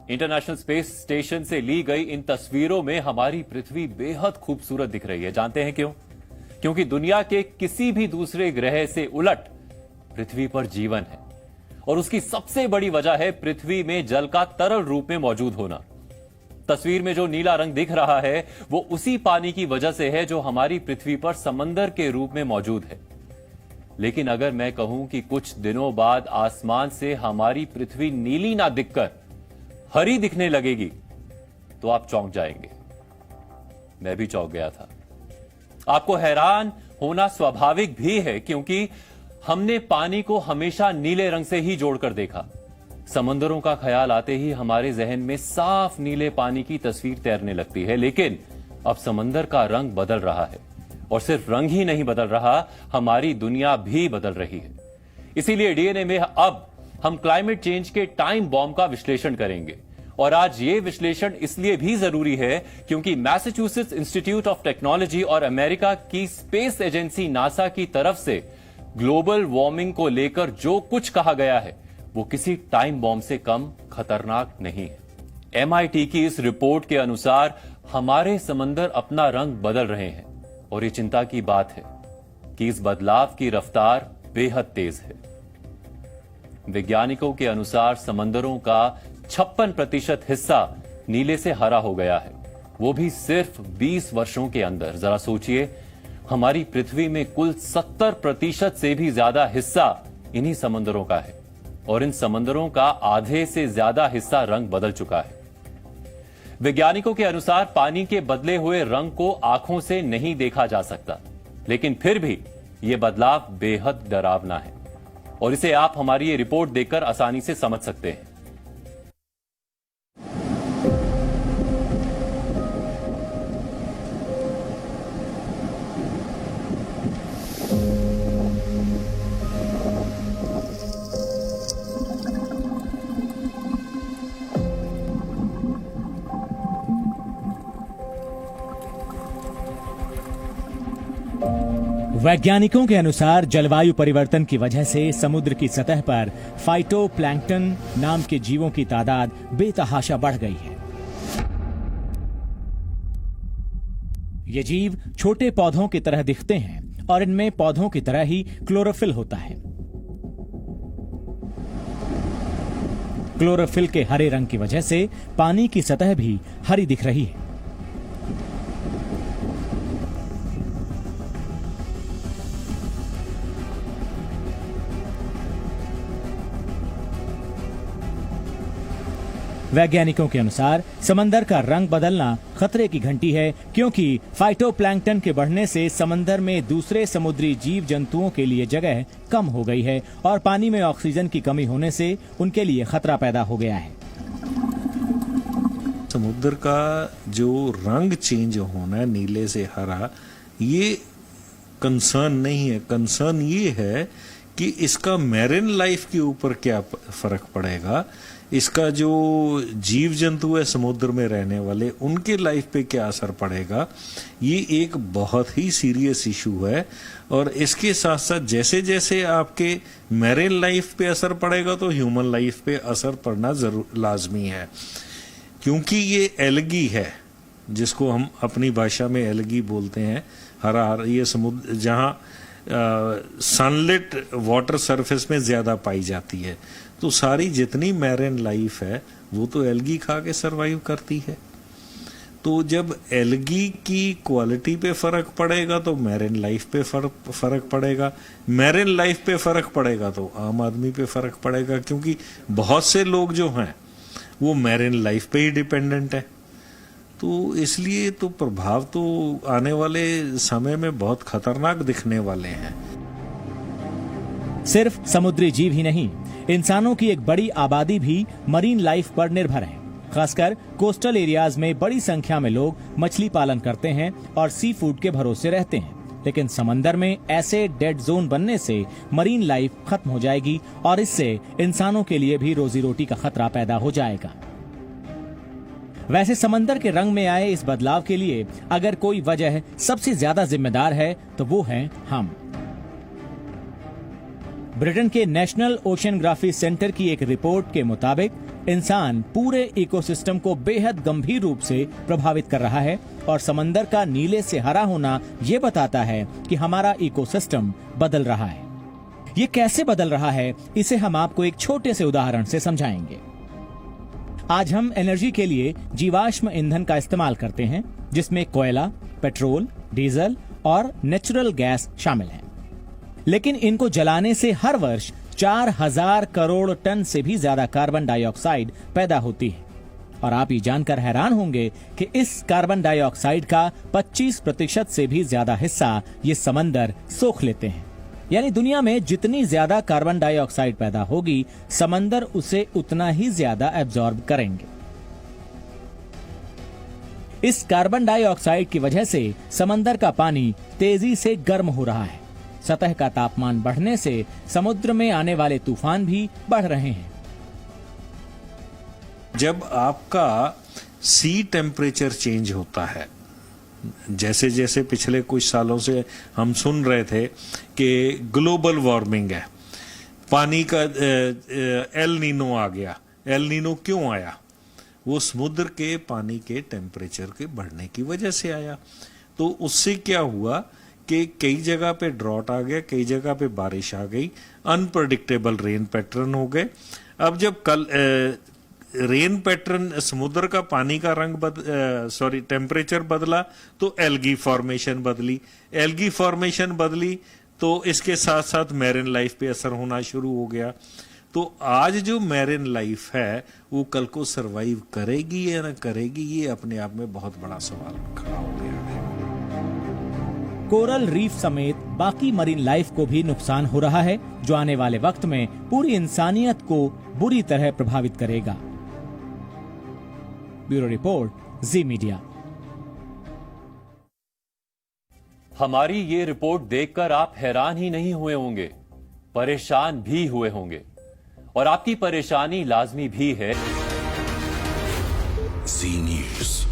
International space station से ली गई इन तस्वीरों में हमारी पृथ्वी बेहद खूबसूरत दिख रही है। जानते हैं क्यों? क्योंकि दुनिया के किसी भी दूसरे ग्रह से उलट पृथ्वी पर जीवन है और उसकी सबसे बड़ी वजह है पृथ्वी में जल का तरल रूप में मौजूद होना। तस्वीर में जो नीला रंग दिख रहा है वो उसी पानी की वजह से है जो हमारी पृथ्वी पर समंदर के रूप में मौजूद है। लेकिन अगर मैं कहूं कि कुछ दिनों बाद आसमान से हमारी पृथ्वी नीली ना दिखकर हरी दिखने लगेगी तो आप चौंक जाएंगे। मैं भी चौंक गया था। आपको हैरान होना स्वाभाविक भी है क्योंकि हमने पानी को हमेशा नीले रंग से ही जोड़कर देखा। समंदरों का ख्याल आते ही हमारे जहन में साफ नीले पानी की तस्वीर तैरने लगती है, लेकिन अब समंदर का रंग बदल रहा है और सिर्फ रंग ही नहीं बदल रहा, हमारी दुनिया भी बदल रही है। इसीलिए डीएनए में अब हम क्लाइमेट चेंज के टाइम बॉम्ब का विश्लेषण करेंगे और आज ये विश्लेषण इसलिए भी जरूरी है क्योंकि मैसाचुसेट्स इंस्टीट्यूट ऑफ टेक्नोलॉजी और अमेरिका की स्पेस एजेंसी नासा की तरफ से ग्लोबल वार्मिंग को लेकर जो कुछ कहा गया है वो किसी टाइम बॉम्ब से कम खतरनाक नहीं है। एमआईटी की इस रिपोर्ट के अनुसार हमारे समंदर अपना रंग बदल रहे हैं और ये चिंता की बात है कि इस बदलाव की रफ्तार बेहद तेज है। वैज्ञानिकों के अनुसार समंदरों का 56% हिस्सा नीले से हरा हो गया है, वो भी सिर्फ 20 वर्षों के अंदर। जरा सोचिए, हमारी पृथ्वी में कुल 70% से भी ज्यादा हिस्सा इन्हीं समंदरों का है और इन समंदरों का आधे से ज्यादा हिस्सा रंग बदल चुका है। वैज्ञानिकों के अनुसार पानी के बदले हुए रंग को आंखों से नहीं देखा जा सकता, लेकिन फिर भी यह बदलाव बेहद डरावना है और इसे आप हमारी ये रिपोर्ट देखकर आसानी से समझ सकते हैं। वैज्ञानिकों के अनुसार जलवायु परिवर्तन की वजह से समुद्र की सतह पर फाइटोप्लैंक्टन नाम के जीवों की तादाद बेतहाशा बढ़ गई है। ये जीव छोटे पौधों की तरह दिखते हैं और इनमें पौधों की तरह ही क्लोरोफिल होता है। क्लोरोफिल के हरे रंग की वजह से पानी की सतह भी हरी दिख रही है। वैज्ञानिकों के अनुसार समंदर का रंग बदलना खतरे की घंटी है क्योंकि फाइटोप्लैंक्टन के बढ़ने से समंदर में दूसरे समुद्री जीव जंतुओं के लिए जगह कम हो गई है और पानी में ऑक्सीजन की कमी होने से उनके लिए खतरा पैदा हो गया है। समुद्र का जो रंग चेंज होना नीले से हरा, ये कंसर्न नहीं है। कंसर्न ये है कि इसका मैरिन लाइफ के ऊपर क्या फर्क पड़ेगा, इसका जो जीव जंतु है समुद्र में रहने वाले उनके लाइफ पे क्या असर पड़ेगा। ये एक बहुत ही सीरियस इशू है और इसके साथ साथ जैसे जैसे आपके मैरिन लाइफ पे असर पड़ेगा तो ह्यूमन लाइफ पे असर पड़ना जरूर लाजमी है, क्योंकि ये एल्गी है जिसको हम अपनी भाषा में एल्गी बोलते हैं। हरा ये समुद्र जहाँ सनलिट वाटर सरफेस में ज्यादा पाई जाती है, तो सारी जितनी मैरिन लाइफ है वो तो एल्गी खा के सरवाइव करती है। तो जब एल्गी की क्वालिटी पे फर्क पड़ेगा तो मैरिन लाइफ पे फर्क पड़ेगा, मैरिन लाइफ पे फर्क पड़ेगा तो आम आदमी पे फर्क पड़ेगा, क्योंकि बहुत से लोग जो हैं वो मैरिन लाइफ पे ही डिपेंडेंट है। तो इसलिए तो प्रभाव तो आने वाले समय में बहुत खतरनाक दिखने वाले हैं। सिर्फ समुद्री जीव ही नहीं, इंसानों की एक बड़ी आबादी भी मरीन लाइफ पर निर्भर है। खासकर कोस्टल एरियाज में बड़ी संख्या में लोग मछली पालन करते हैं और सी फूड के भरोसे रहते हैं। लेकिन समंदर में ऐसे डेड जोन बनने से मरीन लाइफ खत्म हो जाएगी और इससे इंसानों के लिए भी रोजी रोटी का खतरा पैदा हो जाएगा। वैसे समंदर के रंग में आए इस बदलाव के लिए अगर कोई वजह सबसे ज्यादा जिम्मेदार है तो वो है हम। ब्रिटेन के नेशनल ओशियनग्राफी सेंटर की एक रिपोर्ट के मुताबिक इंसान पूरे इकोसिस्टम को बेहद गंभीर रूप से प्रभावित कर रहा है और समंदर का नीले से हरा होना ये बताता है कि हमारा इकोसिस्टम बदल रहा है। ये कैसे बदल रहा है, इसे हम आपको एक छोटे से उदाहरण से समझाएंगे। आज हम एनर्जी के लिए जीवाश्म ईंधन का इस्तेमाल करते हैं, जिसमें कोयला, पेट्रोल, डीजल और नेचुरल गैस शामिल हैं। लेकिन इनको जलाने से हर वर्ष 4000 करोड़ टन से भी ज्यादा कार्बन डाइऑक्साइड पैदा होती है। और आप ये जानकर हैरान होंगे कि इस कार्बन डाइऑक्साइड का 25% से भी ज्यादा हिस्सा ये समंदर सोख लेते हैं। यानी दुनिया में जितनी ज्यादा कार्बन डाइऑक्साइड पैदा होगी, समंदर उसे उतना ही ज्यादा एब्जॉर्ब करेंगे। इस कार्बन डाइऑक्साइड की वजह से समंदर का पानी तेजी से गर्म हो रहा है। सतह का तापमान बढ़ने से समुद्र में आने वाले तूफान भी बढ़ रहे हैं। जब आपका सी टेम्परेचर चेंज होता है, जैसे जैसे पिछले कुछ सालों से हम सुन रहे थे कि ग्लोबल वार्मिंग है, पानी का एल नीनो आ गया। एल नीनो क्यों आया? वो समुद्र के पानी के टेम्परेचर के बढ़ने की वजह से आया। तो उससे क्या हुआ कि कई जगह पे ड्रॉट आ गया, कई जगह पे बारिश आ गई, अनप्रडिक्टेबल रेन पैटर्न हो गए। अब जब कल रेन पैटर्न, समुद्र का पानी का रंग टेम्परेचर बदला तो एल्गी फॉर्मेशन बदली। एल्गी फॉर्मेशन बदली तो इसके साथ साथ मैरिन लाइफ पे असर होना शुरू हो गया। तो आज जो मैरिन लाइफ है वो कल को सरवाइव करेगी या ना करेगी, ये अपने आप में बहुत बड़ा सवाल खड़ा हो गया है। कोरल रीफ समेत बाकी मरीन लाइफ को भी नुकसान हो रहा है, जो आने वाले वक्त में पूरी इंसानियत को बुरी तरह प्रभावित करेगा। ब्यूरो रिपोर्ट, जी मीडिया। हमारी ये रिपोर्ट देखकर आप हैरान ही नहीं हुए होंगे, परेशान भी हुए होंगे। और आपकी परेशानी लाजमी भी है। जी न्यूज़।